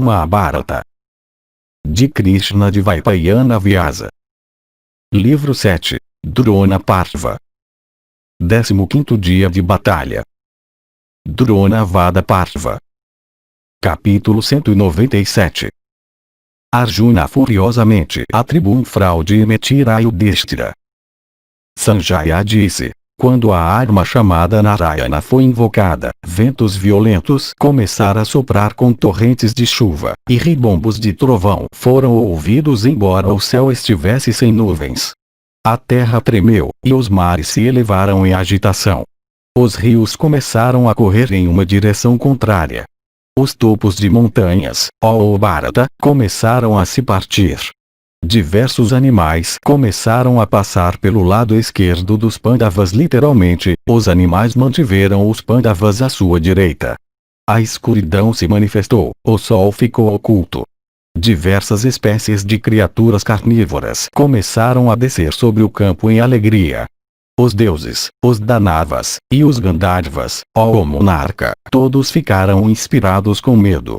Mahabharata. De Krishna de Vaipayana Vyasa. Livro 7, Drona Parva. 15º dia de batalha. Drona Vada Parva. Capítulo 197. Arjuna furiosamente atribui fraude e mentira a Yudhishthira. Sanjaya disse: quando a arma chamada Narayana foi invocada, ventos violentos começaram a soprar com torrentes de chuva, e ribombos de trovão foram ouvidos embora o céu estivesse sem nuvens. A terra tremeu, e os mares se elevaram em agitação. Os rios começaram a correr em uma direção contrária. Os topos de montanhas, ó Bharata, começaram a se partir. Diversos animais começaram a passar pelo lado esquerdo dos Pandavas. Literalmente, os animais mantiveram os Pandavas à sua direita. A escuridão se manifestou, o sol ficou oculto. Diversas espécies de criaturas carnívoras começaram a descer sobre o campo em alegria. Os deuses, os Danavas, e os Gandharvas, ó monarca, todos ficaram inspirados com medo.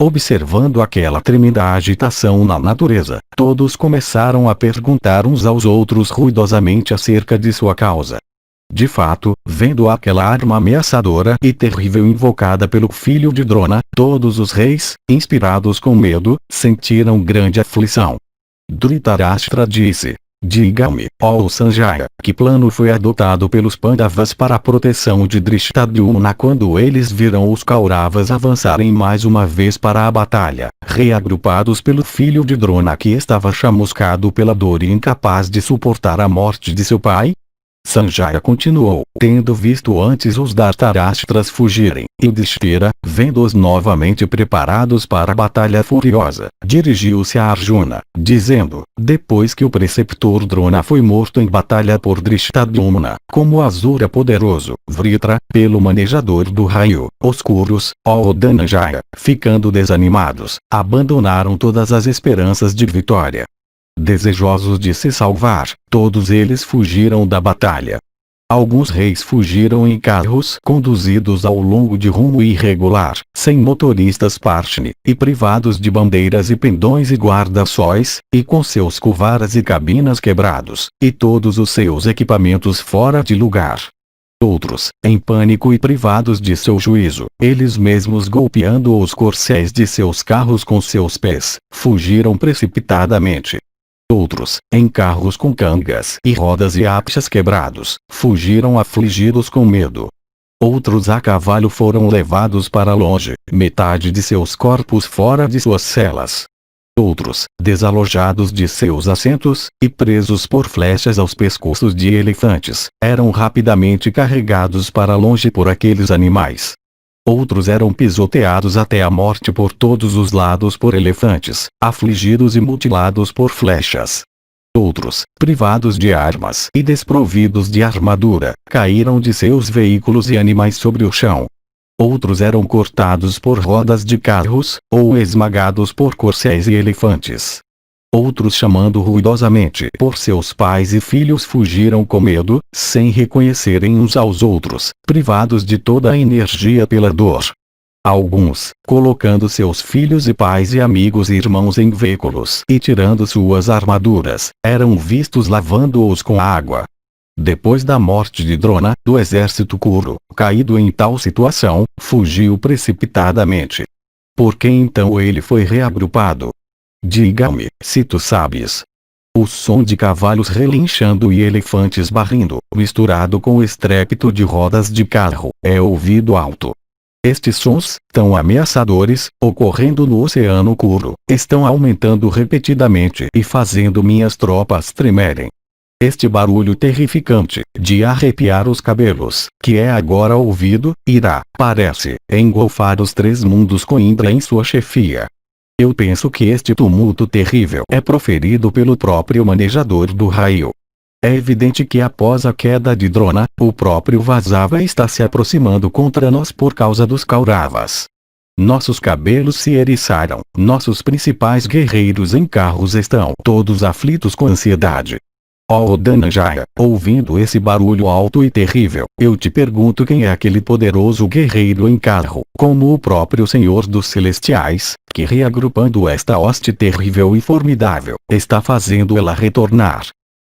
Observando aquela tremenda agitação na natureza, todos começaram a perguntar uns aos outros ruidosamente acerca de sua causa. De fato, vendo aquela arma ameaçadora e terrível invocada pelo filho de Drona, todos os reis, inspirados com medo, sentiram grande aflição. Dhritarashtra disse: diga-me, ó Sanjaya, que plano foi adotado pelos Pandavas para a proteção de Drishtadyumna quando eles viram os Kauravas avançarem mais uma vez para a batalha, reagrupados pelo filho de Drona que estava chamuscado pela dor e incapaz de suportar a morte de seu pai? Sanjaya continuou: tendo visto antes os Dhritarashtras fugirem, Yudhishthira, vendo-os novamente preparados para a batalha furiosa, dirigiu-se a Arjuna, dizendo: depois que o preceptor Drona foi morto em batalha por Drishtadyumna, como Asura poderoso, Vritra, pelo manejador do raio, os Kurus, ó Dhananjaya, ficando desanimados, abandonaram todas as esperanças de vitória. Desejosos de se salvar, todos eles fugiram da batalha. Alguns reis fugiram em carros conduzidos ao longo de rumo irregular, sem motoristas Parshni, e privados de bandeiras e pendões e guarda-sóis, e com seus kuvaras e cabinas quebrados, e todos os seus equipamentos fora de lugar. Outros, em pânico e privados de seu juízo, eles mesmos golpeando os corcéis de seus carros com seus pés, fugiram precipitadamente. Outros, em carros com cangas e rodas e apchas quebrados, fugiram afligidos com medo. Outros a cavalo foram levados para longe, metade de seus corpos fora de suas celas. Outros, desalojados de seus assentos, e presos por flechas aos pescoços de elefantes, eram rapidamente carregados para longe por aqueles animais. Outros eram pisoteados até a morte por todos os lados por elefantes, afligidos e mutilados por flechas. Outros, privados de armas e desprovidos de armadura, caíram de seus veículos e animais sobre o chão. Outros eram cortados por rodas de carros, ou esmagados por corcéis e elefantes. Outros, chamando ruidosamente por seus pais e filhos, fugiram com medo, sem reconhecerem uns aos outros, privados de toda a energia pela dor. Alguns, colocando seus filhos e pais e amigos e irmãos em veículos e tirando suas armaduras, eram vistos lavando-os com água. Depois da morte de Drona, do exército Kuru, caído em tal situação, fugiu precipitadamente. Por que então ele foi reagrupado? Diga-me, se tu sabes. O som de cavalos relinchando e elefantes barrindo, misturado com o estrépito de rodas de carro, é ouvido alto. Estes sons, tão ameaçadores, ocorrendo no Oceano Kuru, estão aumentando repetidamente e fazendo minhas tropas tremerem. Este barulho terrificante, de arrepiar os cabelos, que é agora ouvido, irá, parece, engolfar os três mundos com Indra em sua chefia. Eu penso que este tumulto terrível é proferido pelo próprio manejador do raio. É evidente que após a queda de Drona, o próprio Vasava está se aproximando contra nós por causa dos Kauravas. Nossos cabelos se eriçaram, nossos principais guerreiros em carros estão todos aflitos com ansiedade. Ó Dhananjaya, ouvindo esse barulho alto e terrível, eu te pergunto quem é aquele poderoso guerreiro em carro, como o próprio Senhor dos Celestiais, que reagrupando esta hoste terrível e formidável, está fazendo ela retornar.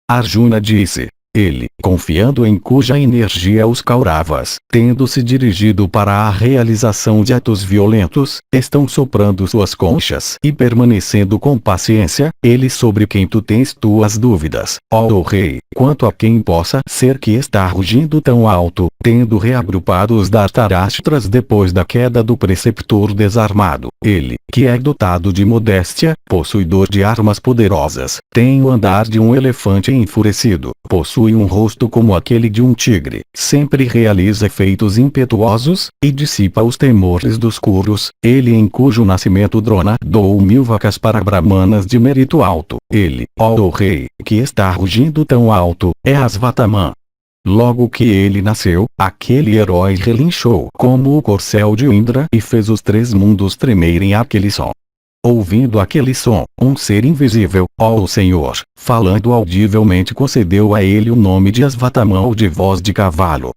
Arjuna disse. Ele, confiando em cuja energia os Kauravas, tendo se dirigido para a realização de atos violentos, estão soprando suas conchas e permanecendo com paciência, ele sobre quem tu tens tuas dúvidas, ó rei, quanto a quem possa ser que está rugindo tão alto, tendo reagrupado os Dhartarashtras depois da queda do preceptor desarmado, ele, que é dotado de modéstia, possuidor de armas poderosas, tem o andar de um elefante enfurecido, possui um rosto como aquele de um tigre, sempre realiza feitos impetuosos, e dissipa os temores dos Kurus, ele em cujo nascimento Drona doou 1000 vacas para Brahmanas de mérito alto, ele, ó rei, que está rugindo tão alto, é Asvatama. Logo que ele nasceu, aquele herói relinchou como o corcel de Indra e fez os 3 mundos tremerem àquele som. Ouvindo aquele som, um ser invisível, ó Senhor, falando audivelmente concedeu a ele o nome de Asvatama ou de voz de cavalo.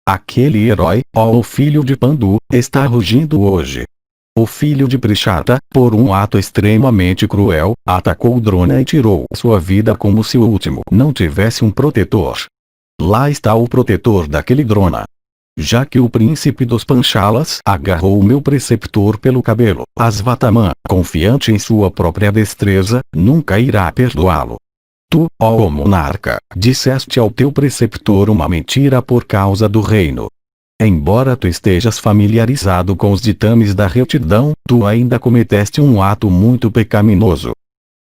Aquele herói, ó o filho de Pandu, está rugindo hoje. O filho de Prishata, por um ato extremamente cruel, atacou Drona e tirou sua vida como se o último não tivesse um protetor. Lá está o protetor daquele Drona. Já que o príncipe dos Panchalas agarrou o meu preceptor pelo cabelo, Asvatama, confiante em sua própria destreza, nunca irá perdoá-lo. Tu, ó monarca, disseste ao teu preceptor uma mentira por causa do reino. Embora tu estejas familiarizado com os ditames da retidão, tu ainda cometeste um ato muito pecaminoso.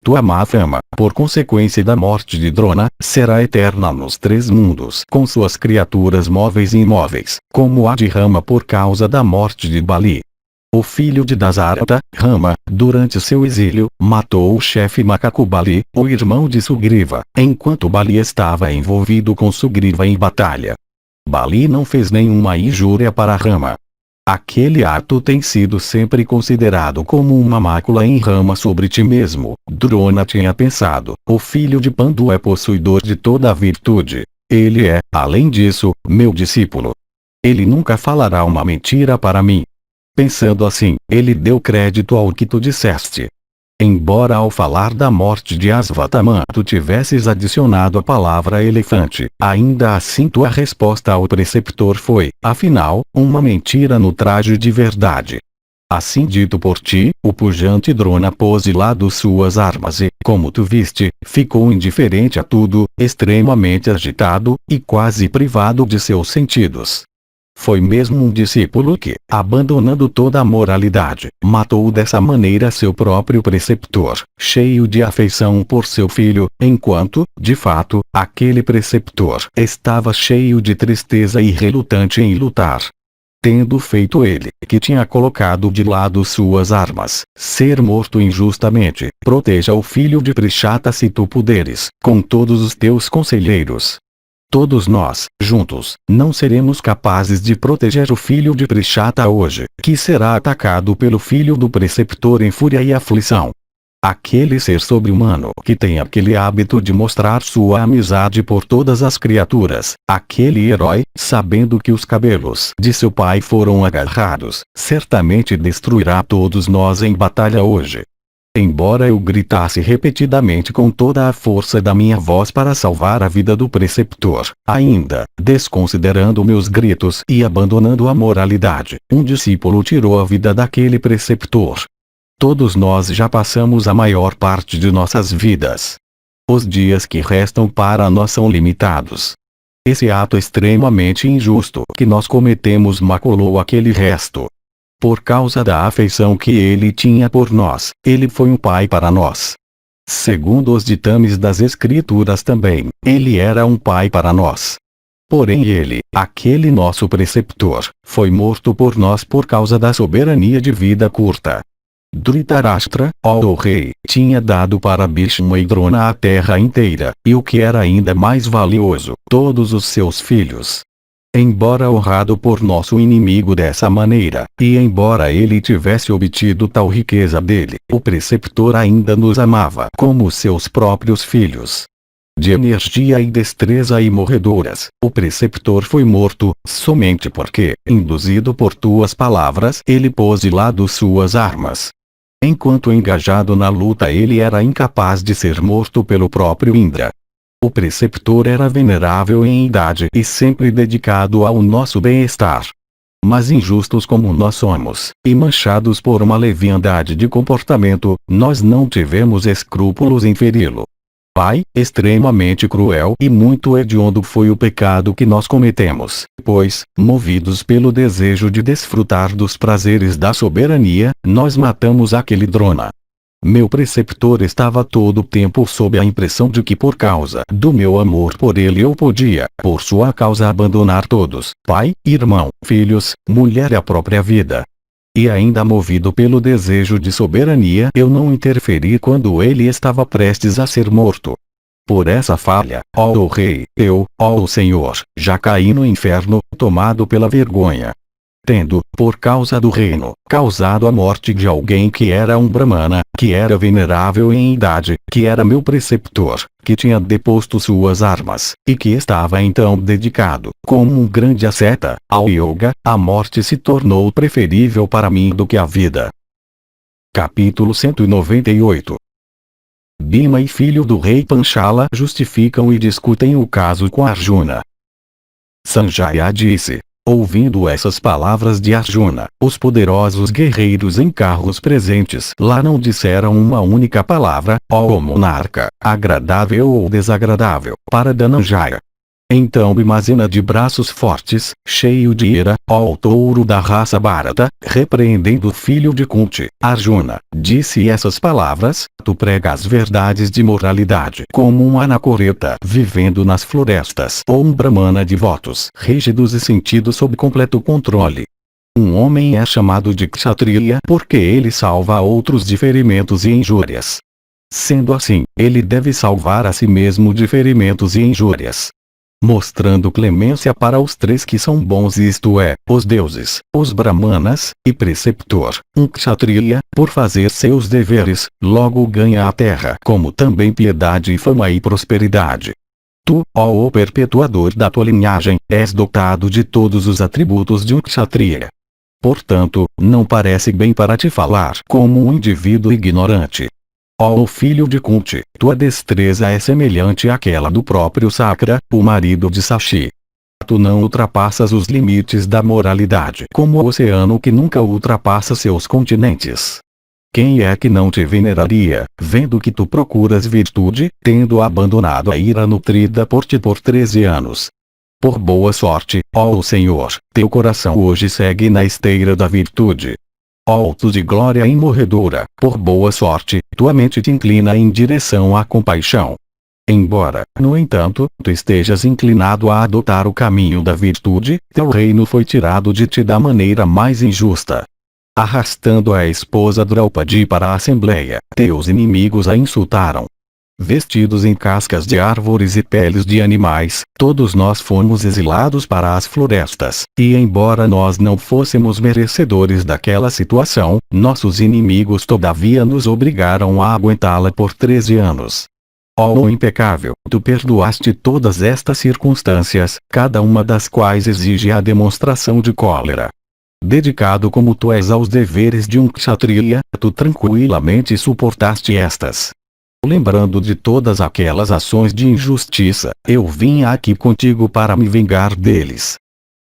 Tua má fama, por consequência da morte de Drona, será eterna nos 3 mundos com suas criaturas móveis e imóveis, como a de Rama por causa da morte de Bali. O filho de Dasarata, Rama, durante seu exílio, matou o chefe macaco Bali, o irmão de Sugriva, enquanto Bali estava envolvido com Sugriva em batalha. Bali não fez nenhuma injúria para Rama. Aquele ato tem sido sempre considerado como uma mácula em Rama sobre ti mesmo. Drona tinha pensado, o filho de Pandu é possuidor de toda a virtude. Ele é, além disso, meu discípulo. Ele nunca falará uma mentira para mim. Pensando assim, ele deu crédito ao que tu disseste. Embora ao falar da morte de Asvatama tu tivesses adicionado a palavra elefante, ainda assim tua resposta ao preceptor foi, afinal, uma mentira no traje de verdade. Assim dito por ti, o pujante Drona pôs de lado suas armas e, como tu viste, ficou indiferente a tudo, extremamente agitado, e quase privado de seus sentidos. Foi mesmo um discípulo que, abandonando toda a moralidade, matou dessa maneira seu próprio preceptor, cheio de afeição por seu filho, enquanto, de fato, aquele preceptor estava cheio de tristeza e relutante em lutar. Tendo feito ele, que tinha colocado de lado suas armas, ser morto injustamente, proteja o filho de Prishata se tu puderes, com todos os teus conselheiros. Todos nós, juntos, não seremos capazes de proteger o filho de Prishata hoje, que será atacado pelo filho do preceptor em fúria e aflição. Aquele ser sobre-humano que tem aquele hábito de mostrar sua amizade por todas as criaturas, aquele herói, sabendo que os cabelos de seu pai foram agarrados, certamente destruirá todos nós em batalha hoje. Embora eu gritasse repetidamente com toda a força da minha voz para salvar a vida do preceptor, ainda, desconsiderando meus gritos e abandonando a moralidade, um discípulo tirou a vida daquele preceptor. Todos nós já passamos a maior parte de nossas vidas. Os dias que restam para nós são limitados. Esse ato extremamente injusto que nós cometemos maculou aquele resto. Por causa da afeição que ele tinha por nós, ele foi um pai para nós. Segundo os ditames das Escrituras também, ele era um pai para nós. Porém ele, aquele nosso preceptor, foi morto por nós por causa da soberania de vida curta. Dhritarashtra, ó rei, tinha dado para Bhishma e Drona a terra inteira, e o que era ainda mais valioso, todos os seus filhos. Embora honrado por nosso inimigo dessa maneira, e embora ele tivesse obtido tal riqueza dele, o preceptor ainda nos amava como seus próprios filhos. de energia e destreza imorredoras. O preceptor foi morto, somente porque, induzido por tuas palavras, ele pôs de lado suas armas. Enquanto engajado na luta ele era incapaz de ser morto pelo próprio Indra. O preceptor era venerável em idade e sempre dedicado ao nosso bem-estar. Mas injustos como nós somos, e manchados por uma leviandade de comportamento, nós não tivemos escrúpulos em feri-lo. Pai, extremamente cruel e muito hediondo foi o pecado que nós cometemos, pois, movidos pelo desejo de desfrutar dos prazeres da soberania, nós matamos aquele Drona. Meu preceptor estava todo o tempo sob a impressão de que por causa do meu amor por ele eu podia, por sua causa abandonar todos, pai, irmão, filhos, mulher e a própria vida. E ainda movido pelo desejo de soberania eu não interferi quando ele estava prestes a ser morto. Por essa falha, ó rei, eu, ó Senhor, já caí no inferno, tomado pela vergonha. Tendo, por causa do reino, causado a morte de alguém que era um Brahmana, que era venerável em idade, que era meu preceptor, que tinha deposto suas armas, e que estava então dedicado, como um grande asceta, ao yoga, a morte se tornou preferível para mim do que a vida. Capítulo 198. Bhima e filho do rei Panchala justificam e discutem o caso com Arjuna. Sanjaya disse. Ouvindo essas palavras de Arjuna, os poderosos guerreiros em carros presentes lá não disseram uma única palavra, ó monarca, agradável ou desagradável, para Dhananjaya. Então Bhimazena de braços fortes, cheio de ira, ó touro da raça Bharata, repreendendo o filho de Kunti, Arjuna, disse essas palavras: tu pregas verdades de moralidade como um anacoreta vivendo nas florestas ou um brahmana de votos rígidos e sentidos sob completo controle. Um homem é chamado de kshatriya porque ele salva outros de ferimentos e injúrias. Sendo assim, ele deve salvar a si mesmo de ferimentos e injúrias. Mostrando clemência para os três que são bons, isto é, os deuses, os brahmanas, e preceptor, um kshatriya, por fazer seus deveres, logo ganha a terra como também piedade e fama e prosperidade. Tu, ó o perpetuador da tua linhagem, és dotado de todos os atributos de um kshatriya. Portanto, não parece bem para te falar como um indivíduo ignorante. Ó filho de Kunti, tua destreza é semelhante àquela do próprio Sakra, o marido de Sashi. Tu não ultrapassas os limites da moralidade como o oceano que nunca ultrapassa seus continentes. Quem é que não te veneraria, vendo que tu procuras virtude, tendo abandonado a ira nutrida por ti por 13 anos? Por boa sorte, ó Senhor, teu coração hoje segue na esteira da virtude. Ó tu de glória imorredora, por boa sorte, tua mente te inclina em direção à compaixão. Embora, no entanto, tu estejas inclinado a adotar o caminho da virtude, teu reino foi tirado de ti da maneira mais injusta. Arrastando a esposa Draupadi para a assembleia, teus inimigos a insultaram. Vestidos em cascas de árvores e peles de animais, todos nós fomos exilados para as florestas, e embora nós não fôssemos merecedores daquela situação, nossos inimigos todavia nos obrigaram a aguentá-la por 13 anos. Ó impecável, tu perdoaste todas estas circunstâncias, cada uma das quais exige a demonstração de cólera. Dedicado como tu és aos deveres de um kshatriya, tu tranquilamente suportaste estas. Lembrando de todas aquelas ações de injustiça, eu vim aqui contigo para me vingar deles.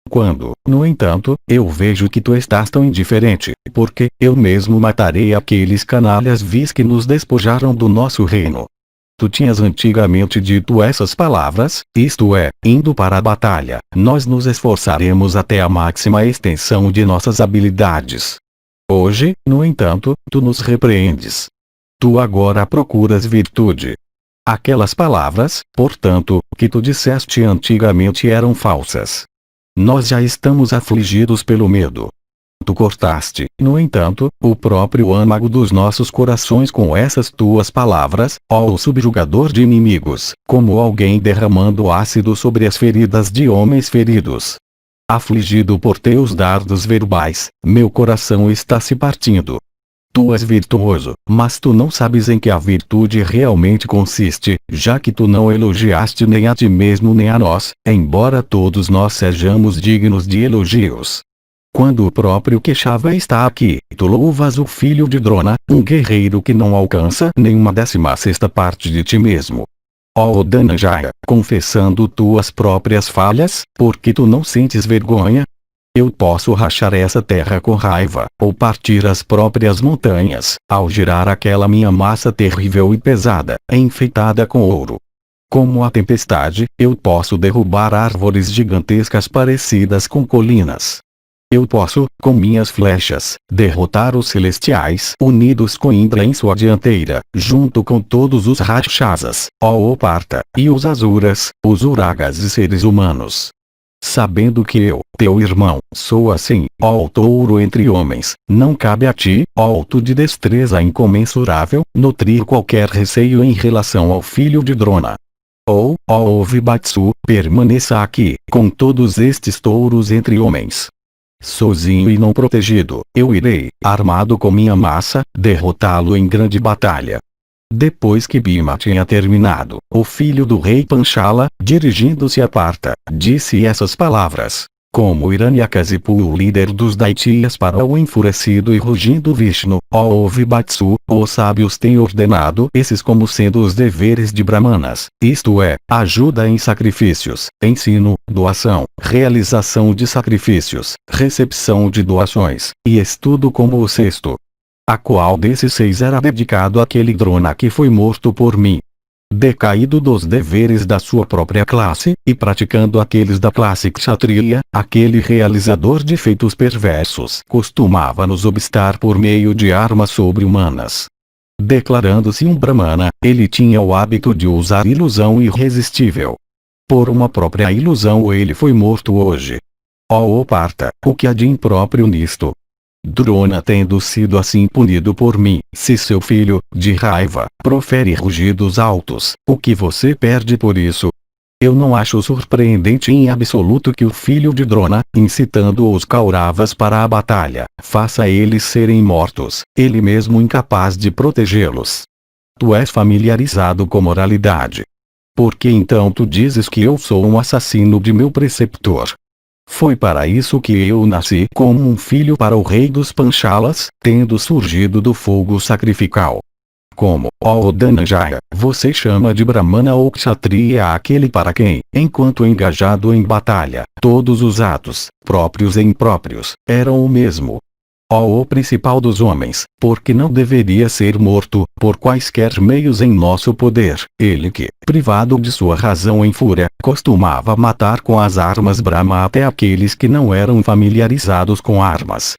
Quando, no entanto, eu vejo que tu estás tão indiferente, porque eu mesmo matarei aqueles canalhas vis que nos despojaram do nosso reino. Tu tinhas antigamente dito essas palavras, isto é, indo para a batalha, nós nos esforçaremos até a máxima extensão de nossas habilidades. Hoje, no entanto, tu nos repreendes. Tu agora procuras virtude. Aquelas palavras, portanto, que tu disseste antigamente eram falsas. Nós já estamos afligidos pelo medo. Tu cortaste, no entanto, o próprio âmago dos nossos corações com essas tuas palavras, ó subjugador de inimigos, como alguém derramando ácido sobre as feridas de homens feridos. Afligido por teus dardos verbais, meu coração está se partindo. Tu és virtuoso, mas tu não sabes em que a virtude realmente consiste, já que tu não elogiaste nem a ti mesmo nem a nós, embora todos nós sejamos dignos de elogios. Quando o próprio Keshava está aqui, tu louvas o filho de Drona, um guerreiro que não alcança nenhuma 16ª parte de ti mesmo. Ó Dhananjaya, confessando tuas próprias falhas, porque tu não sentes vergonha? Eu posso rachar essa terra com raiva, ou partir as próprias montanhas, ao girar aquela minha massa terrível e pesada, enfeitada com ouro. Como a tempestade, eu posso derrubar árvores gigantescas parecidas com colinas. Eu posso, com minhas flechas, derrotar os celestiais unidos com Indra em sua dianteira, junto com todos os Rakshasas, ó Oparta, e os Asuras, os Uragas e seres humanos. Sabendo que eu, teu irmão, sou assim, ó touro entre homens, não cabe a ti, ó alto de destreza incomensurável, nutrir qualquer receio em relação ao filho de Drona. Ou, ó Vibatsu, permaneça aqui, com todos estes touros entre homens. Sozinho e não protegido, eu irei, armado com minha massa, derrotá-lo em grande batalha. Depois que Bhima tinha terminado, o filho do rei Panchala, dirigindo-se a Partha, disse essas palavras. Como Hiranyakasipu, o líder dos Daityas, para o enfurecido e rugindo Vishnu, ó Vibatsu, os sábios têm ordenado esses como sendo os deveres de Brahmanas, isto é, ajuda em sacrifícios, ensino, doação, realização de sacrifícios, recepção de doações, e estudo como o sexto. A qual desses 6 era dedicado àquele Drona que foi morto por mim? Decaído dos deveres da sua própria classe, e praticando aqueles da classe Kshatriya, aquele realizador de feitos perversos costumava nos obstar por meio de armas sobre-humanas. Declarando-se um Brahmana, ele tinha o hábito de usar ilusão irresistível. Por uma própria ilusão ele foi morto hoje. Ó Oparta, o que há de impróprio nisto? Drona tendo sido assim punido por mim, se seu filho, de raiva, profere rugidos altos, o que você perde por isso? Eu não acho surpreendente em absoluto que o filho de Drona, incitando os Kauravas para a batalha, faça eles serem mortos, ele mesmo incapaz de protegê-los. Tu és familiarizado com moralidade. Por que então tu dizes que eu sou um assassino de meu preceptor? Foi para isso que eu nasci como um filho para o rei dos Panchalas, tendo surgido do fogo sacrificial. Como, ó Dhananjaya, você chama de Brahmana ou Kshatriya aquele para quem, enquanto engajado em batalha, todos os atos, próprios e impróprios, eram o mesmo. Ó o principal dos homens, porque não deveria ser morto, por quaisquer meios em nosso poder, ele que, privado de sua razão em fúria, costumava matar com as armas Brahma até aqueles que não eram familiarizados com armas.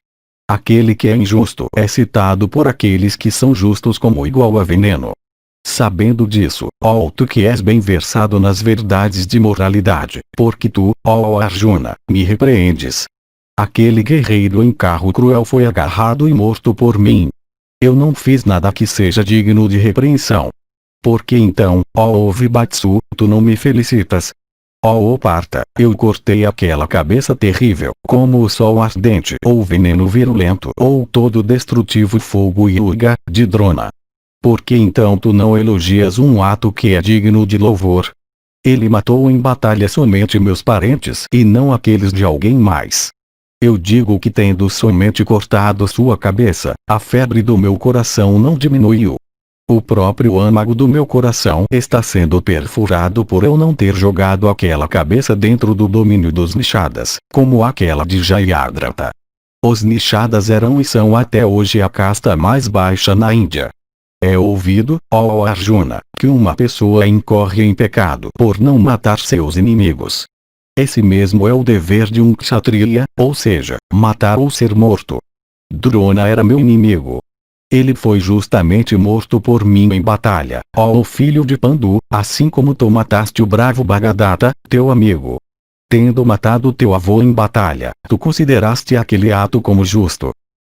Aquele que é injusto é citado por aqueles que são justos como igual a veneno. Sabendo disso, ó tu que és bem versado nas verdades de moralidade, porque tu, ó Arjuna, me repreendes. Aquele guerreiro em carro cruel foi agarrado e morto por mim. Eu não fiz nada que seja digno de repreensão. Por que então, ó Vibatsu, tu não me felicitas? Ó Partha, eu cortei aquela cabeça terrível, como o sol ardente ou veneno virulento ou todo destrutivo fogo Yuga, de Drona. Por que então tu não elogias um ato que é digno de louvor? Ele matou em batalha somente meus parentes e não aqueles de alguém mais. Eu digo que tendo somente cortado sua cabeça, a febre do meu coração não diminuiu. O próprio âmago do meu coração está sendo perfurado por eu não ter jogado aquela cabeça dentro do domínio dos Nishadas, como aquela de Jayadratha. Os Nishadas eram e são até hoje a casta mais baixa na Índia. É ouvido, ó Arjuna, que uma pessoa incorre em pecado por não matar seus inimigos. Esse mesmo é o dever de um Kshatriya, ou seja, matar ou ser morto. Drona era meu inimigo. Ele foi justamente morto por mim em batalha, ó filho de Pandu, assim como tu mataste o bravo Bhagadatta, teu amigo. Tendo matado teu avô em batalha, tu consideraste aquele ato como justo.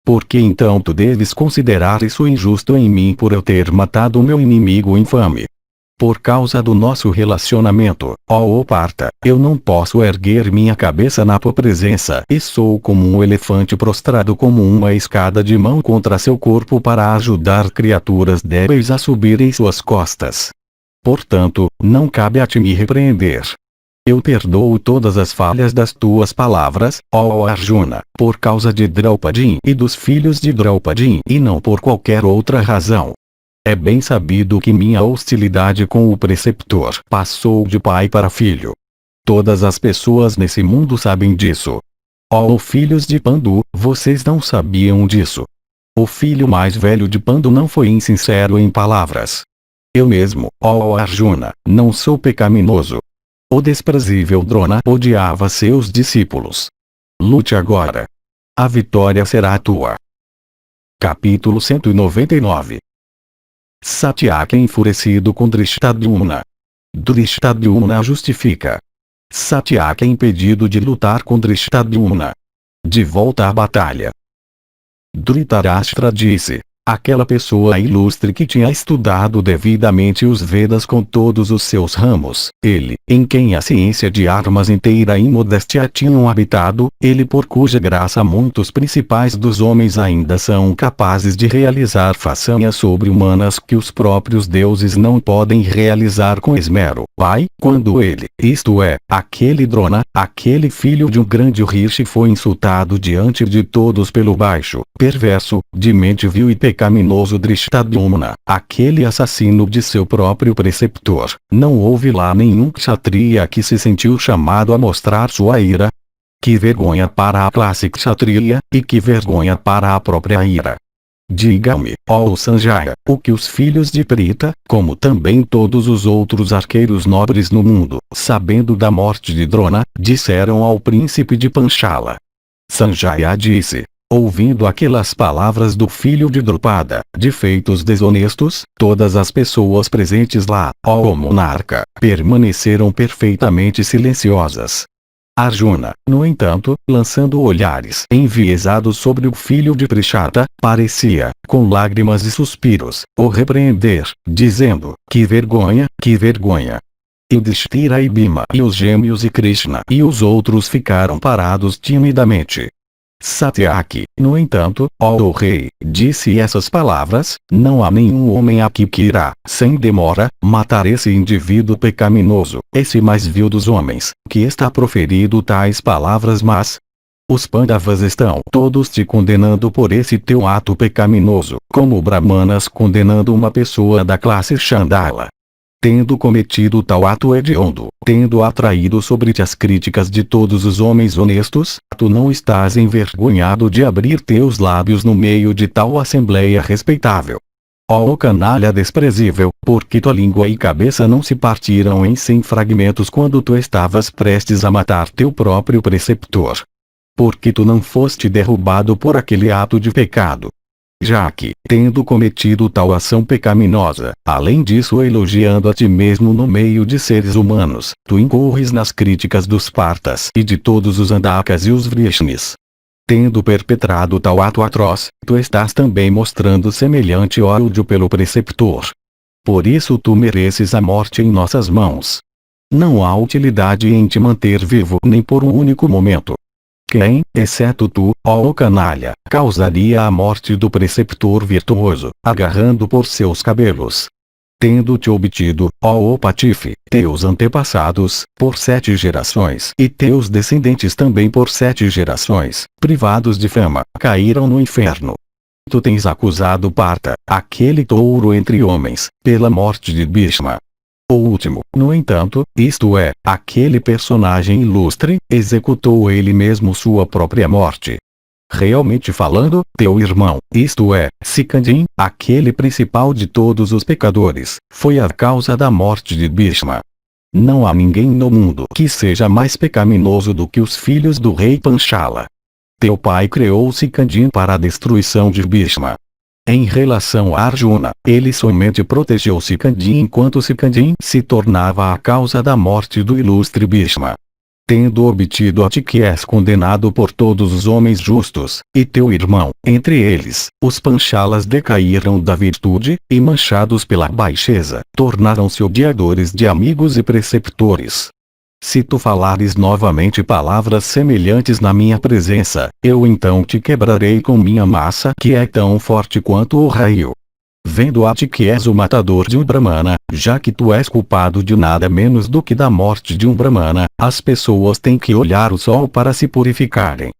Por que então tu deves considerar isso injusto em mim por eu ter matado o meu inimigo infame? Por causa do nosso relacionamento, ó Parta, eu não posso erguer minha cabeça na tua presença e sou como um elefante prostrado como uma escada de mão contra seu corpo para ajudar criaturas débeis a subirem suas costas. Portanto, não cabe a ti me repreender. Eu perdoo todas as falhas das tuas palavras, ó Arjuna, por causa de Draupadi e dos filhos de Draupadi e não por qualquer outra razão. É bem sabido que minha hostilidade com o preceptor passou de pai para filho. Todas as pessoas nesse mundo sabem disso. Ó filhos de Pandu, vocês não sabiam disso. O filho mais velho de Pandu não foi insincero em palavras. Eu mesmo, ó Arjuna, não sou pecaminoso. O desprezível Drona odiava seus discípulos. Lute agora. A vitória será tua. Capítulo 199. Satyaki enfurecido com Drishtadyumna. Drishtadyumna justifica. Satyaki impedido de lutar com Drishtadyumna. De volta à batalha. Dhritarashtra disse: aquela pessoa ilustre que tinha estudado devidamente os Vedas com todos os seus ramos, ele, em quem a ciência de armas inteira e modéstia tinham habitado, ele por cuja graça muitos principais dos homens ainda são capazes de realizar façanhas sobre-humanas que os próprios deuses não podem realizar com esmero. Quando ele, isto é, aquele Drona, aquele filho de um grande rishi foi insultado diante de todos pelo baixo, perverso, de mente vil e pecaminoso Drishtadyumna, aquele assassino de seu próprio preceptor, não houve lá nenhum kshatriya que se sentiu chamado a mostrar sua ira. Que vergonha para a classe kshatriya, e que vergonha para a própria ira. Diga-me, ó Sanjaya, o que os filhos de Prita, como também todos os outros arqueiros nobres no mundo, sabendo da morte de Drona, disseram ao príncipe de Panchala. Sanjaya disse: ouvindo aquelas palavras do filho de Drupada, de feitos desonestos, todas as pessoas presentes lá, ó monarca, permaneceram perfeitamente silenciosas. Arjuna, no entanto, lançando olhares enviesados sobre o filho de Prishata, parecia, com lágrimas e suspiros, o repreender, dizendo: que vergonha, que vergonha! Yudhishthira e Bhima e os gêmeos e Krishna e os outros ficaram parados timidamente. Satyaki, no entanto, ó rei, disse essas palavras: não há nenhum homem aqui que irá, sem demora, matar esse indivíduo pecaminoso, esse mais vil dos homens, que está proferindo tais palavras mas os Pandavas estão todos te condenando por esse teu ato pecaminoso, como Brahmanas condenando uma pessoa da classe Chandala. Tendo cometido tal ato hediondo, tendo atraído sobre ti as críticas de todos os homens honestos, tu não estás envergonhado de abrir teus lábios no meio de tal assembleia respeitável. Ó canalha desprezível, porque tua língua e cabeça não se partiram em 100 fragmentos quando tu estavas prestes a matar teu próprio preceptor? Porque tu não foste derrubado por aquele ato de pecado? Já que, tendo cometido tal ação pecaminosa, além disso elogiando a ti mesmo no meio de seres humanos, tu incorres nas críticas dos Partas e de todos os Andakas e os Vrishnis. Tendo perpetrado tal ato atroz, tu estás também mostrando semelhante ódio pelo preceptor. Por isso tu mereces a morte em nossas mãos. Não há utilidade em te manter vivo nem por um único momento. Quem, exceto tu, ó canalha, causaria a morte do preceptor virtuoso, agarrando por seus cabelos? Tendo-te obtido, ó patife, teus antepassados, por 7 gerações, e teus descendentes também por 7 gerações, privados de fama, caíram no inferno. Tu tens acusado Parta, aquele touro entre homens, pela morte de Bhishma. O último, no entanto, isto é, aquele personagem ilustre, executou ele mesmo sua própria morte. Realmente falando, teu irmão, isto é, Sikandin, aquele principal de todos os pecadores, foi a causa da morte de Bhishma. Não há ninguém no mundo que seja mais pecaminoso do que os filhos do rei Panchala. Teu pai criou Sikandin para a destruição de Bhishma. Em relação a Arjuna, ele somente protegeu Sikandin enquanto Sikandin se tornava a causa da morte do ilustre Bhishma. Tendo obtido a ti que és condenado por todos os homens justos, e teu irmão, entre eles, os Panchalas decaíram da virtude, e manchados pela baixeza, tornaram-se odiadores de amigos e preceptores. Se tu falares novamente palavras semelhantes na minha presença, eu então te quebrarei com minha massa que é tão forte quanto o raio. Vendo a ti que és o matador de um Brahmana, já que tu és culpado de nada menos do que da morte de um Brahmana, as pessoas têm que olhar o sol para se purificarem.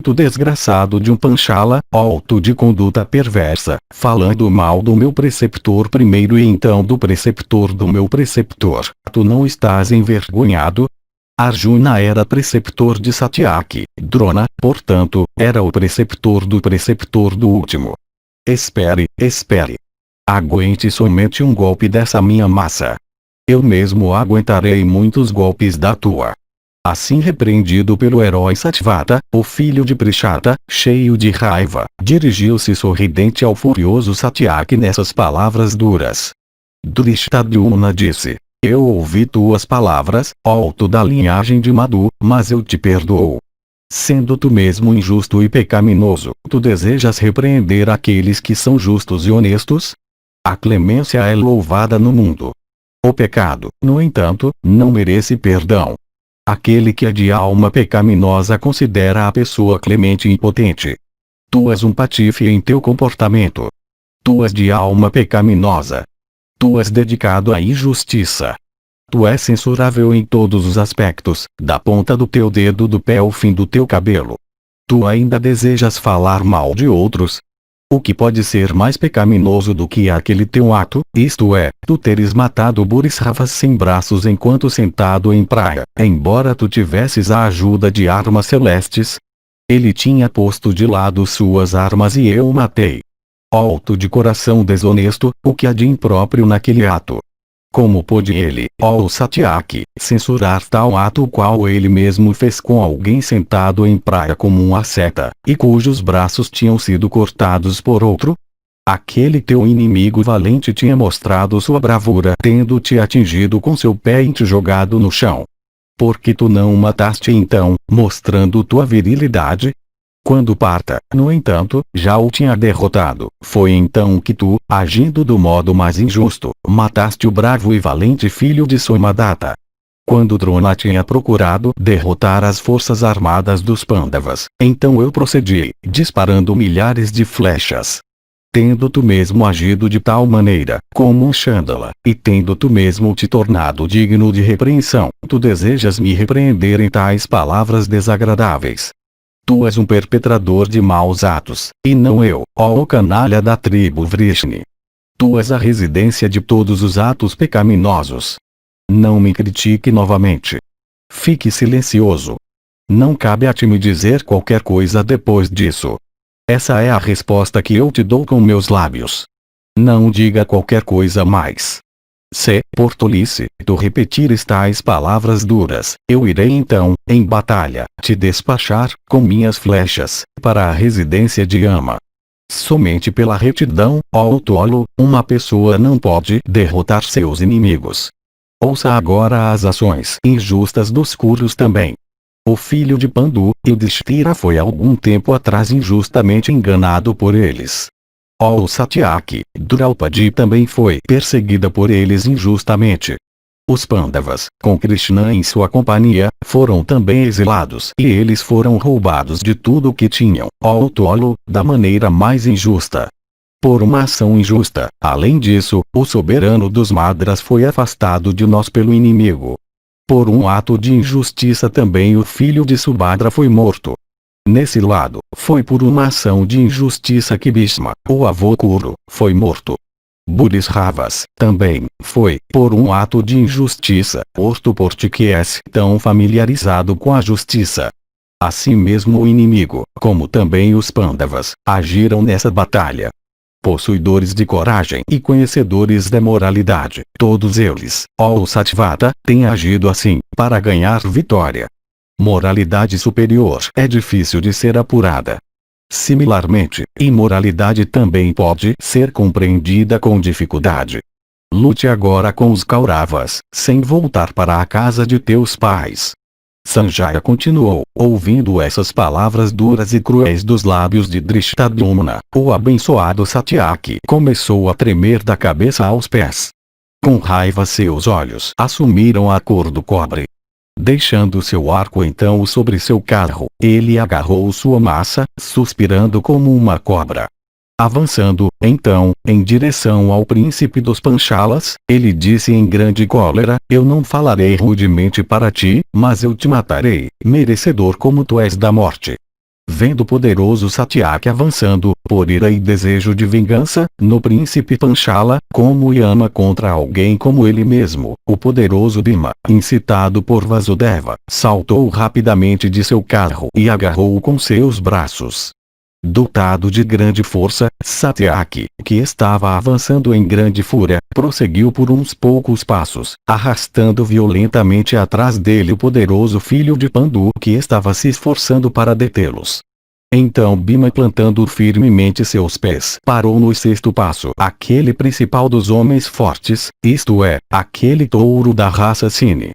Tu desgraçado de um Panchala, ó tu de conduta perversa, falando mal do meu preceptor primeiro e então do preceptor do meu preceptor, tu não estás envergonhado? Arjuna era preceptor de Satyaki, Drona, portanto, era o preceptor do último. Espere, espere. Aguente somente um golpe dessa minha massa. Eu mesmo aguentarei muitos golpes da tua. Assim repreendido pelo herói Satyavata, o filho de Prishata, cheio de raiva, dirigiu-se sorridente ao furioso Satyaki nessas palavras duras. Drishtadyumna disse: eu ouvi tuas palavras, ó tu da linhagem de Madhu, mas eu te perdoo. Sendo tu mesmo injusto e pecaminoso, tu desejas repreender aqueles que são justos e honestos? A clemência é louvada no mundo. O pecado, no entanto, não merece perdão. Aquele que é de alma pecaminosa considera a pessoa clemente impotente. Tu és um patife em teu comportamento. Tu és de alma pecaminosa. Tu és dedicado à injustiça. Tu és censurável em todos os aspectos, da ponta do teu dedo do pé ao fim do teu cabelo. Tu ainda desejas falar mal de outros? O que pode ser mais pecaminoso do que aquele teu ato, isto é, tu teres matado Burisravas sem braços enquanto sentado em praia, embora tu tivesses a ajuda de armas celestes? Ele tinha posto de lado suas armas e eu o matei. Ó tu de coração desonesto, o que há de impróprio naquele ato? Como pôde ele, ó Satyaki, censurar tal ato o qual ele mesmo fez com alguém sentado em praia como um asceta, e cujos braços tinham sido cortados por outro? Aquele teu inimigo valente tinha mostrado sua bravura tendo-te atingido com seu pé e te jogado no chão. Por que tu não o mataste então, mostrando tua virilidade? Quando Partha, no entanto, já o tinha derrotado, foi então que tu, agindo do modo mais injusto, mataste o bravo e valente filho de Somadatta. Quando Drona tinha procurado derrotar as forças armadas dos Pandavas, então eu procedi, disparando milhares de flechas. Tendo tu mesmo agido de tal maneira, como um Chandala, e tendo tu mesmo te tornado digno de repreensão, tu desejas me repreender em tais palavras desagradáveis. Tu és um perpetrador de maus atos, e não eu, ó canalha da tribo Vrishni. Tu és a residência de todos os atos pecaminosos. Não me critique novamente. Fique silencioso. Não cabe a ti me dizer qualquer coisa depois disso. Essa é a resposta que eu te dou com meus lábios. Não diga qualquer coisa mais. Se, por tolice, tu repetires tais palavras duras, eu irei então, em batalha, te despachar, com minhas flechas, para a residência de Yama. Somente pela retidão, ó tolo, uma pessoa não pode derrotar seus inimigos. Ouça agora as ações injustas dos Kurus também. O filho de Pandu, Yudhishthira, foi algum tempo atrás injustamente enganado por eles. Ó Satyaki, Draupadi também foi perseguida por eles injustamente. Os Pandavas, com Krishna em sua companhia, foram também exilados e eles foram roubados de tudo o que tinham, ó tolo, da maneira mais injusta. Por uma ação injusta, além disso, o soberano dos Madras foi afastado de nós pelo inimigo. Por um ato de injustiça também o filho de Subhadra foi morto. Nesse lado, foi por uma ação de injustiça que Bhishma, o avô Kuru, foi morto. Burisravas, também, foi, por um ato de injustiça, morto por ti que és tão familiarizado com a justiça. Assim mesmo o inimigo, como também os Pandavas, agiram nessa batalha. Possuidores de coragem e conhecedores da moralidade, todos eles, ó Satyavata, têm agido assim, para ganhar vitória. Moralidade superior é difícil de ser apurada. Similarmente, imoralidade também pode ser compreendida com dificuldade. Lute agora com os Kauravas, sem voltar para a casa de teus pais. Sanjaya continuou, ouvindo essas palavras duras e cruéis dos lábios de Drishtadyumna. O abençoado Satyaki começou a tremer da cabeça aos pés. Com raiva seus olhos assumiram a cor do cobre. Deixando seu arco então sobre seu carro, ele agarrou sua massa, suspirando como uma cobra. Avançando, então, em direção ao príncipe dos Panchalas, ele disse em grande cólera: eu não falarei rudemente para ti, mas eu te matarei, merecedor como tu és da morte. Vendo o poderoso Satyaki avançando, por ira e desejo de vingança, no príncipe Panchala, como Yama contra alguém como ele mesmo, o poderoso Bhima, incitado por Vasudeva, saltou rapidamente de seu carro e agarrou-o com seus braços. Dotado de grande força, Satyaki, que estava avançando em grande fúria, prosseguiu por uns poucos passos, arrastando violentamente atrás dele o poderoso filho de Pandu que estava se esforçando para detê-los. Então Bhima, plantando firmemente seus pés, parou no sexto passo, aquele principal dos homens fortes, isto é, aquele touro da raça Sine.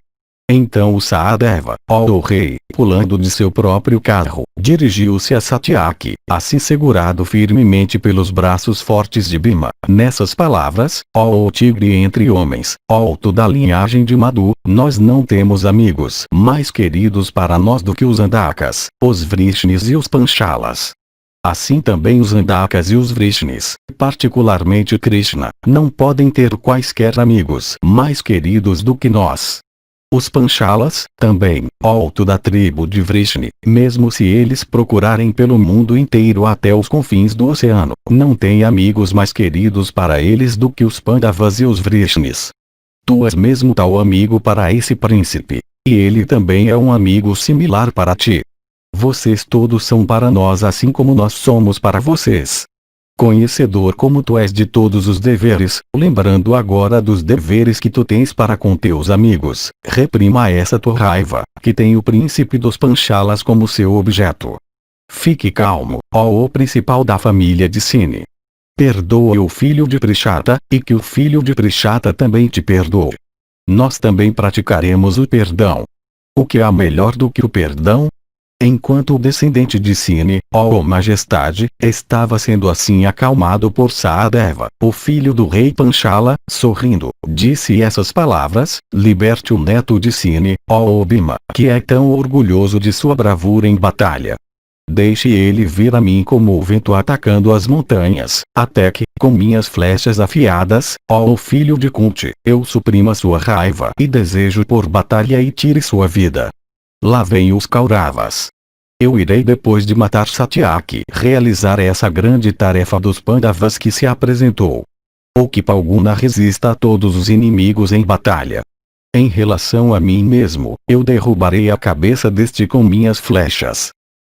Então o Sahadeva, ó o rei, pulando de seu próprio carro, dirigiu-se a Satyaki, assim segurado firmemente pelos braços fortes de Bhima. Nessas palavras: ó o tigre entre homens, ó tu da linhagem de Madhu, nós não temos amigos mais queridos para nós do que os Andakas, os Vrishnis e os Panchalas. Assim também os Andakas e os Vrishnis, particularmente Krishna, não podem ter quaisquer amigos mais queridos do que nós. Os Panchalas, também, ó tu da tribo de Vrishni, mesmo se eles procurarem pelo mundo inteiro até os confins do oceano, não têm amigos mais queridos para eles do que os Pandavas e os Vrishnis. Tu és mesmo tal amigo para esse príncipe, e ele também é um amigo similar para ti. Vocês todos são para nós assim como nós somos para vocês. Conhecedor como tu és de todos os deveres, lembrando agora dos deveres que tu tens para com teus amigos, reprima essa tua raiva, que tem o príncipe dos Panchalas como seu objeto. Fique calmo, ó o principal da família de Sine. Perdoa o filho de Prishata, e que o filho de Prishata também te perdoe. Nós também praticaremos o perdão. O que há melhor do que o perdão? Enquanto o descendente de Sine, ó majestade, estava sendo assim acalmado por Sahadeva, o filho do rei Panchala, sorrindo, disse essas palavras: liberte o neto de Sine, ó Bhima, que é tão orgulhoso de sua bravura em batalha. Deixe ele vir a mim como o vento atacando as montanhas, até que, com minhas flechas afiadas, ó filho de Kunti, eu suprima sua raiva e desejo por batalha e tire sua vida. Lá vem os Kauravas. Eu irei depois de matar Satyaki realizar essa grande tarefa dos Pandavas que se apresentou. Ou que Palguna resista a todos os inimigos em batalha. Em relação a mim mesmo, eu derrubarei a cabeça deste com minhas flechas.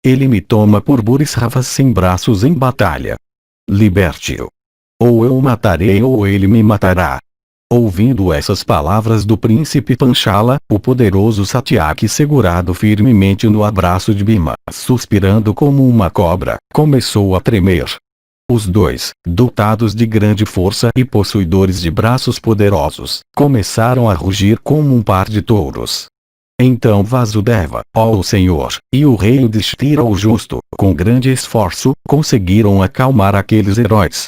Ele me toma por Burisravas sem braços em batalha. Liberte-o. Ou eu o matarei ou ele me matará. Ouvindo essas palavras do príncipe Panchala, o poderoso Satyaki, segurado firmemente no abraço de Bhima, suspirando como uma cobra, começou a tremer. Os dois, dotados de grande força e possuidores de braços poderosos, começaram a rugir como um par de touros. Então Vasudeva, ó o Senhor, e o rei Yudhishthira o Justo, com grande esforço, conseguiram acalmar aqueles heróis.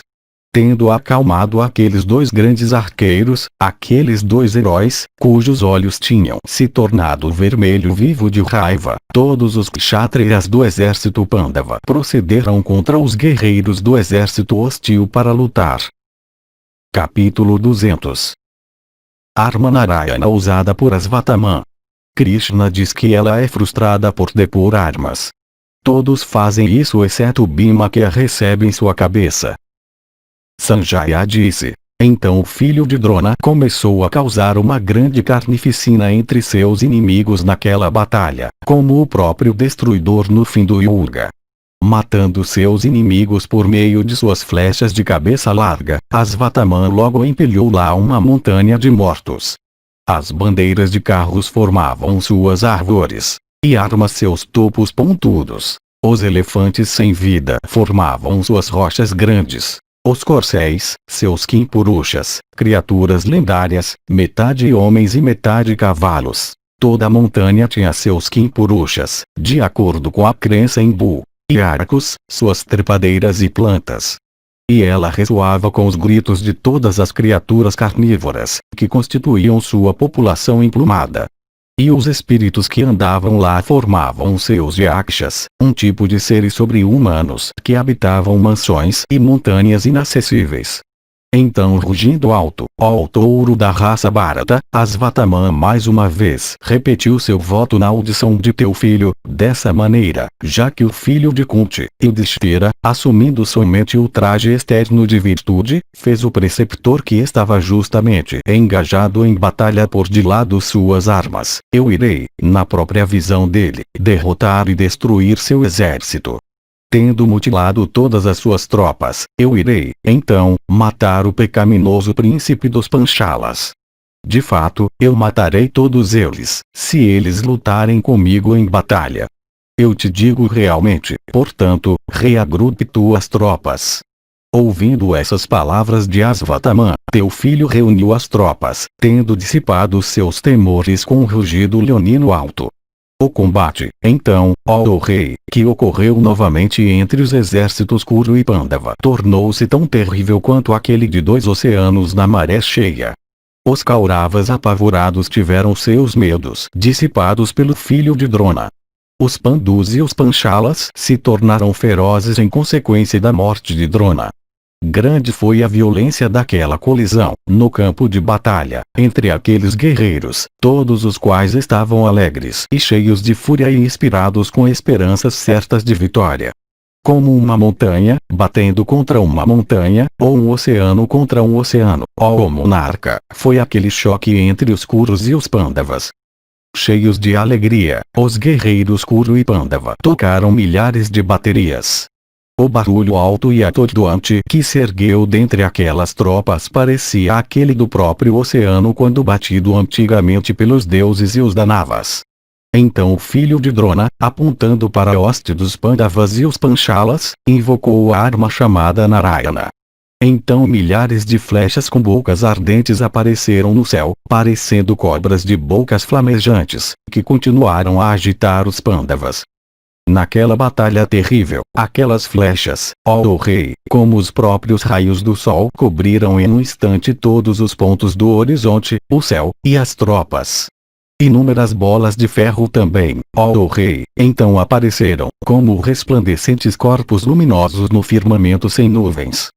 Tendo acalmado aqueles dois grandes arqueiros, aqueles dois heróis, cujos olhos tinham se tornado vermelho vivo de raiva, todos os kshatriyas do exército Pandava procederam contra os guerreiros do exército hostil para lutar. Capítulo 200. Arma Narayana usada por Asvatama. Krishna diz que ela é frustrada por depor armas. Todos fazem isso exceto Bhima, que a recebe em sua cabeça. Sanjaya disse. Então o filho de Drona começou a causar uma grande carnificina entre seus inimigos naquela batalha, como o próprio destruidor no fim do Yuga. Matando seus inimigos por meio de suas flechas de cabeça larga, Asvatama logo empilhou lá uma montanha de mortos. As bandeiras de carros formavam suas árvores, e armas seus topos pontudos. Os elefantes sem vida formavam suas rochas grandes. Os corcéis, seus Kimpurushas, criaturas lendárias, metade homens e metade cavalos. Toda a montanha tinha seus Kimpurushas, de acordo com a crença hindu, e arcos, suas trepadeiras e plantas. E ela ressoava com os gritos de todas as criaturas carnívoras, que constituíam sua população emplumada. E os espíritos que andavam lá formavam seus yakshas, um tipo de seres sobre-humanos que habitavam mansões e montanhas inacessíveis. Então, rugindo alto, ó touro da raça Bharata, Asvatthama mais uma vez repetiu seu voto na audição de teu filho, dessa maneira, já que o filho de Kunti, Yudhishthira, assumindo somente o traje externo de virtude, fez o preceptor que estava justamente engajado em batalha por de lado suas armas, eu irei, na própria visão dele, derrotar e destruir seu exército. Tendo mutilado todas as suas tropas, eu irei, então, matar o pecaminoso príncipe dos Panchalas. De fato, eu matarei todos eles, se eles lutarem comigo em batalha. Eu te digo realmente, portanto, reagrupe tuas tropas. Ouvindo essas palavras de Asvatthama, teu filho reuniu as tropas, tendo dissipado seus temores com um rugido leonino alto. O combate, então, ó rei, que ocorreu novamente entre os exércitos Kuru e Pandava, tornou-se tão terrível quanto aquele de 2 oceanos na maré cheia. Os Kauravas apavorados tiveram seus medos dissipados pelo filho de Drona. Os Pandus e os Panchalas se tornaram ferozes em consequência da morte de Drona. Grande foi a violência daquela colisão, no campo de batalha, entre aqueles guerreiros, todos os quais estavam alegres e cheios de fúria e inspirados com esperanças certas de vitória. Como uma montanha, batendo contra uma montanha, ou um oceano contra um oceano, ó monarca, foi aquele choque entre os Kurus e os Pandavas. Cheios de alegria, os guerreiros Kuru e Pandava tocaram milhares de baterias. O barulho alto e atordoante que se ergueu dentre aquelas tropas parecia aquele do próprio oceano quando batido antigamente pelos deuses e os Danavas. Então o filho de Drona, apontando para a hoste dos Pandavas e os Panchalas, invocou a arma chamada Narayana. Então milhares de flechas com bocas ardentes apareceram no céu, parecendo cobras de bocas flamejantes, que continuaram a agitar os Pandavas. Naquela batalha terrível, aquelas flechas, ó rei, como os próprios raios do sol cobriram em um instante todos os pontos do horizonte, o céu, e as tropas. Inúmeras bolas de ferro também, ó rei, então apareceram, como resplandecentes corpos luminosos no firmamento sem nuvens.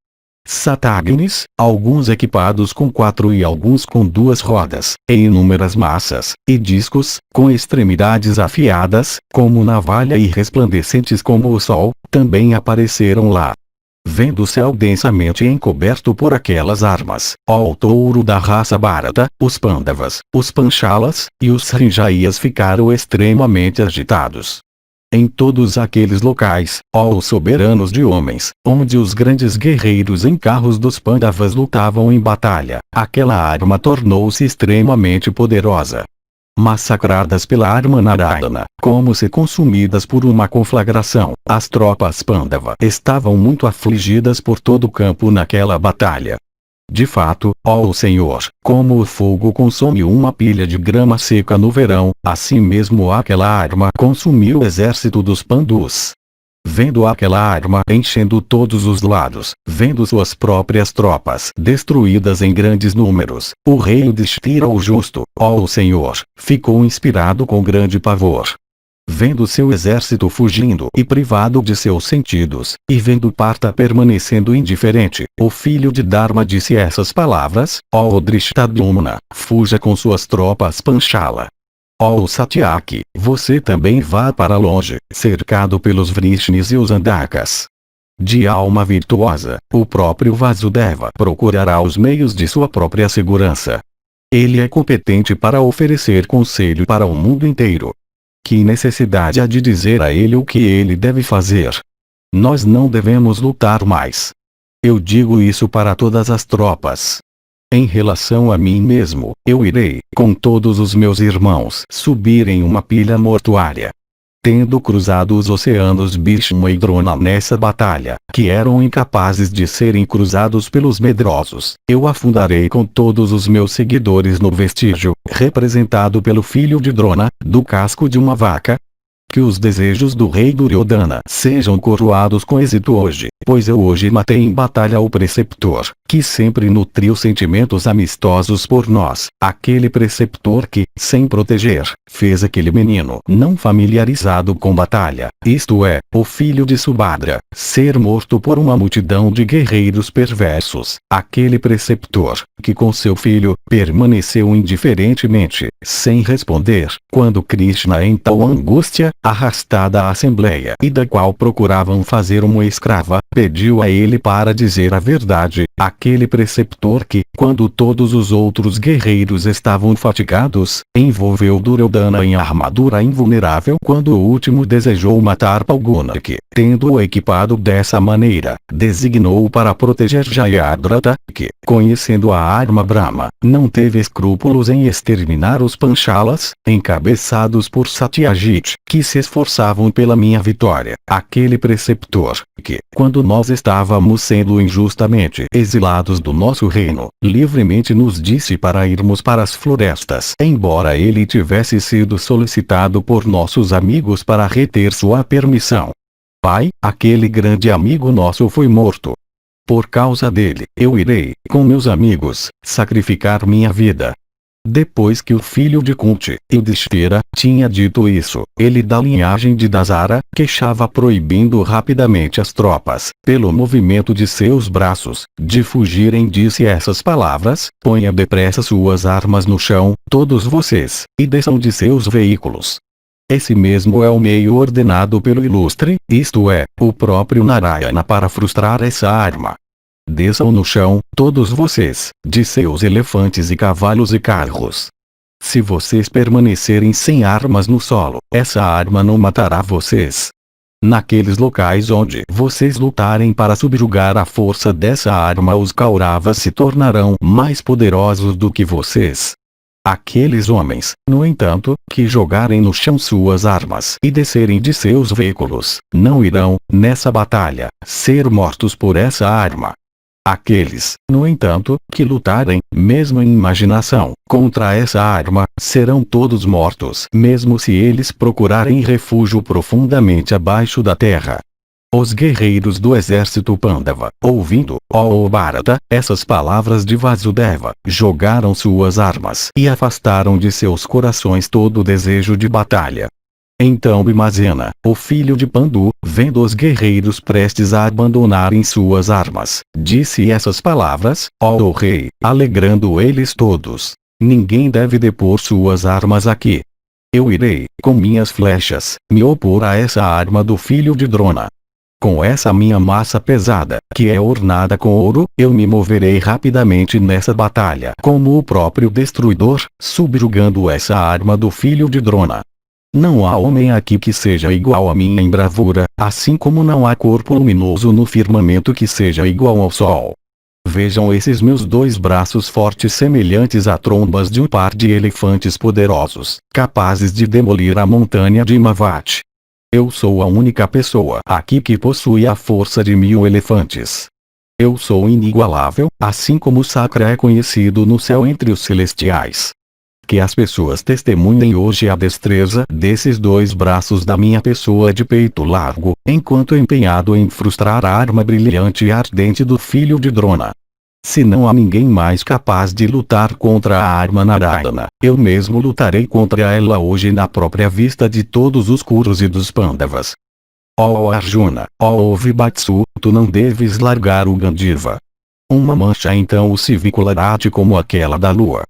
Satagnis, alguns equipados com 4 e alguns com 2 rodas, e inúmeras massas, e discos, com extremidades afiadas, como navalha e resplandecentes como o sol, também apareceram lá. Vendo o céu densamente encoberto por aquelas armas, ó touro da raça Bharata, os Pandavas, os Panchalas, e os Sanjayas ficaram extremamente agitados. Em todos aqueles locais, ó soberanos de homens, onde os grandes guerreiros em carros dos Pandavas lutavam em batalha, aquela arma tornou-se extremamente poderosa. Massacradas pela arma Narayana, como se consumidas por uma conflagração, as tropas Pandava estavam muito afligidas por todo o campo naquela batalha. De fato, ó Senhor, como o fogo consome uma pilha de grama seca no verão, assim mesmo aquela arma consumiu o exército dos Pandus. Vendo aquela arma enchendo todos os lados, vendo suas próprias tropas destruídas em grandes números, o rei Yudhishthira o justo, ó Senhor, ficou inspirado com grande pavor. Vendo seu exército fugindo e privado de seus sentidos, e vendo Partha permanecendo indiferente, o filho de Dharma disse essas palavras, ó Drishtadyumna, fuja com suas tropas Panchala. Ó Satyaki, você também vá para longe, cercado pelos Vrishnis e os Andakas. De alma virtuosa, o próprio Vasudeva procurará os meios de sua própria segurança. Ele é competente para oferecer conselho para o mundo inteiro. Que necessidade há de dizer a ele o que ele deve fazer? Nós não devemos lutar mais. Eu digo isso para todas as tropas. Em relação a mim mesmo, eu irei, com todos os meus irmãos, subir em uma pilha mortuária. Tendo cruzado os oceanos Bhishma e Drona nessa batalha, que eram incapazes de serem cruzados pelos medrosos, eu afundarei com todos os meus seguidores no vestígio, representado pelo filho de Drona, do casco de uma vaca. Que os desejos do rei Duryodhana sejam coroados com êxito hoje, pois eu hoje matei em batalha o preceptor, que sempre nutriu sentimentos amistosos por nós, aquele preceptor que, sem proteger, fez aquele menino não familiarizado com batalha, isto é, o filho de Subhadra, ser morto por uma multidão de guerreiros perversos, aquele preceptor, que com seu filho, permaneceu indiferentemente, sem responder, quando Krishna em tal angústia, arrastada à assembleia e da qual procuravam fazer uma escrava, pediu a ele para dizer a verdade, aquele preceptor que, quando todos os outros guerreiros estavam fatigados, envolveu Duryodhana em armadura invulnerável quando o último desejou matar Palguna que, tendo-o equipado dessa maneira, designou-o para proteger Jayadratha, que, conhecendo a arma Brahma, não teve escrúpulos em exterminar os Panchalas, encabeçados por Satyajit, que se esforçavam pela minha vitória, aquele preceptor, que, quando nós estávamos sendo injustamente exilados do nosso reino, livremente nos disse para irmos para as florestas, embora ele tivesse sido solicitado por nossos amigos para reter sua permissão. Pai, aquele grande amigo nosso foi morto. Por causa dele, eu irei, com meus amigos, sacrificar minha vida. Depois que o filho de Kunti, Yudhishthira, tinha dito isso, ele da linhagem de Dasara, queixava proibindo rapidamente as tropas, pelo movimento de seus braços, de fugirem disse essas palavras: ponha depressa suas armas no chão, todos vocês, e desçam de seus veículos. Esse mesmo é o meio ordenado pelo ilustre, isto é, o próprio Narayana para frustrar essa arma. Desçam no chão, todos vocês, de seus elefantes e cavalos e carros. Se vocês permanecerem sem armas no solo, essa arma não matará vocês. Naqueles locais onde vocês lutarem para subjugar a força dessa arma, os Kauravas se tornarão mais poderosos do que vocês. Aqueles homens, no entanto, que jogarem no chão suas armas e descerem de seus veículos, não irão, nessa batalha, ser mortos por essa arma. Aqueles, no entanto, que lutarem, mesmo em imaginação, contra essa arma, serão todos mortos, mesmo se eles procurarem refúgio profundamente abaixo da terra. Os guerreiros do exército Pandava, ouvindo, ó Bharata, essas palavras de Vasudeva, jogaram suas armas e afastaram de seus corações todo o desejo de batalha. Então Bhimazena, o filho de Pandu, vendo os guerreiros prestes a abandonarem suas armas, disse essas palavras: ó rei, alegrando eles todos. Ninguém deve depor suas armas aqui. Eu irei, com minhas flechas, me opor a essa arma do filho de Drona. Com essa minha massa pesada, que é ornada com ouro, eu me moverei rapidamente nessa batalha como o próprio destruidor, subjugando essa arma do filho de Drona. Não há homem aqui que seja igual a mim em bravura, assim como não há corpo luminoso no firmamento que seja igual ao sol. Vejam esses meus dois braços fortes semelhantes a trombas de um par de elefantes poderosos, capazes de demolir a montanha de Himavat. Eu sou a única pessoa aqui que possui a força de 1000 elefantes. Eu sou inigualável, assim como Sakra é conhecido no céu entre os celestiais. Que as pessoas testemunhem hoje a destreza desses dois braços da minha pessoa de peito largo, enquanto empenhado em frustrar a arma brilhante e ardente do filho de Drona. Se não há ninguém mais capaz de lutar contra a arma Narayana, eu mesmo lutarei contra ela hoje na própria vista de todos os Kurus e dos Pandavas. Ó Arjuna, ó Vibatsu, tu não deves largar o Gandiva. Uma mancha então o se vinculará-te como aquela da lua.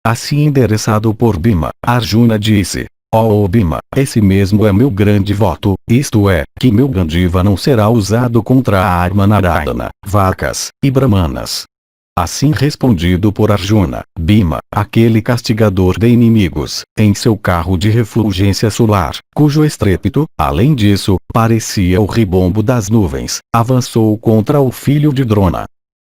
Assim endereçado por Bhima, Arjuna disse: ó Bhima, esse mesmo é meu grande voto, isto é, que meu Gandiva não será usado contra a arma Narayana, vacas e brahmanas. Assim respondido por Arjuna, Bhima, aquele castigador de inimigos, em seu carro de refulgência solar, cujo estrépito, além disso, parecia o ribombo das nuvens, avançou contra o filho de Drona.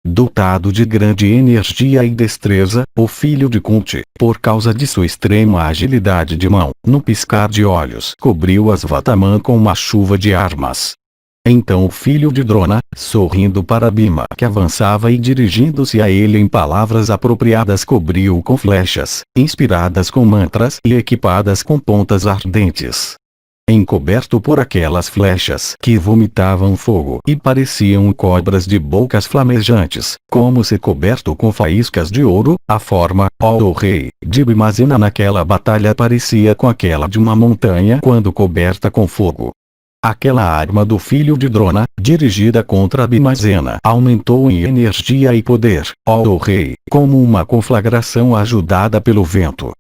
Dotado de grande energia e destreza, o filho de Kunti, por causa de sua extrema agilidade de mão, num piscar de olhos, cobriu Asvatthama com uma chuva de armas. Então o filho de Drona, sorrindo para Bhima que avançava e dirigindo-se a ele em palavras apropriadas, cobriu-o com flechas, inspiradas com mantras e equipadas com pontas ardentes. Encoberto por aquelas flechas que vomitavam fogo e pareciam cobras de bocas flamejantes, como se coberto com faíscas de ouro, a forma, ó o rei, de Bhimazena naquela batalha parecia com aquela de uma montanha quando coberta com fogo. Aquela arma do filho de Drona, dirigida contra Bhimazena, aumentou em energia e poder, ó o rei, como uma conflagração ajudada pelo vento.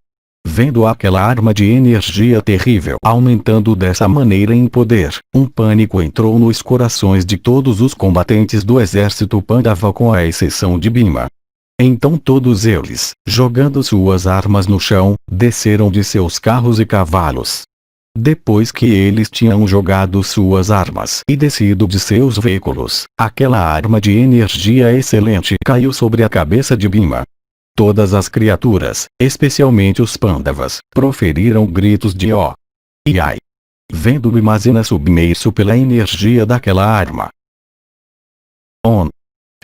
Vendo aquela arma de energia terrível aumentando dessa maneira em poder, um pânico entrou nos corações de todos os combatentes do exército Pandava com a exceção de Bhima. Então todos eles, jogando suas armas no chão, desceram de seus carros e cavalos. Depois que eles tinham jogado suas armas e descido de seus veículos, aquela arma de energia excelente caiu sobre a cabeça de Bhima. Todas as criaturas, especialmente os Pandavas, proferiram gritos de ó e ai, vendo Bhimazena submerso pela energia daquela arma.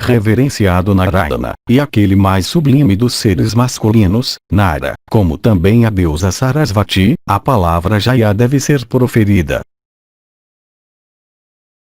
Reverenciado Narayana, e aquele mais sublime dos seres masculinos, Nara, como também a deusa Sarasvati, a palavra Jaya deve ser proferida.